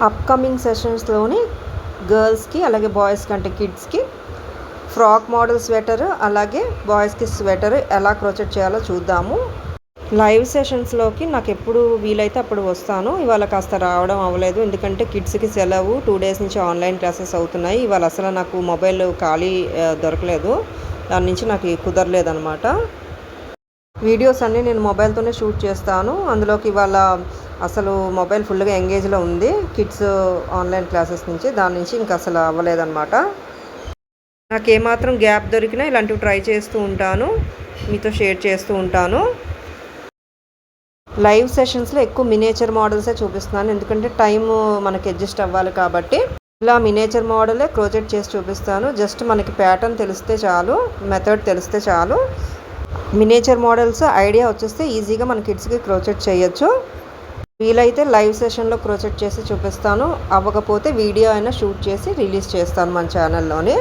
Upcoming సెషన్స్లోని గర్ల్స్కి అలాగే బాయ్స్కి అంటే కిడ్స్కి ఫ్రాక్ మోడల్ స్వెటర్ అలాగే బాయ్స్కి స్వెటర్ ఎలా క్రోచెట్ చేయాలో చూద్దాము. లైవ్ సెషన్స్లోకి నాకు ఎప్పుడు వీలైతే అప్పుడు వస్తాను. ఇవాళ కాస్త రావడం అవ్వలేదు, ఎందుకంటే కిడ్స్కి సెలవు, 2 డేస్ నుంచి ఆన్లైన్ క్లాసెస్ అవుతున్నాయి. ఇవాళ అసలు నాకు మొబైల్ ఖాళీ దొరకలేదు, దాని నుంచి నాకు కుదరలేదనమాట. వీడియోస్ అన్నీ నేను మొబైల్తోనే షూట్ చేస్తాను. అందులోకి ఇవాళ అసలు మొబైల్ ఫుల్గా ఎంగేజ్లో ఉంది కిడ్స్ ఆన్లైన్ క్లాసెస్ నుంచి, దాని నుంచి ఇంకా అసలు అవ్వలేదన్నమాట. నాకు ఏమాత్రం గ్యాప్ దొరికినా ఇలాంటివి ట్రై చేస్తూ ఉంటాను, మీతో షేర్ చేస్తూ ఉంటాను. లైవ్ సెషన్స్లో ఎక్కువ మినేచర్ మోడల్సే చూపిస్తున్నాను, ఎందుకంటే టైం మనకి అడ్జస్ట్ అవ్వాలి కాబట్టి. ఇలా మినేచర్ మోడలే క్రోచెట్ చేసి చూపిస్తాను. జస్ట్ మనకి ప్యాటర్న్ తెలిస్తే చాలు, మెథడ్ తెలిస్తే చాలు. మినేచర్ మోడల్స్ ఐడియా వచ్చేస్తే ఈజీగా మన కిడ్స్కి క్రోచెట్ చేయొచ్చు. వీలైతే లైవ్ సెషన్లో క్రోచెట్ చేసి చూపిస్తాను, అవ్వకపోతే వీడియో అయినా షూట్ చేసి రిలీజ్ చేస్తాను మన ఛానల్లోనే.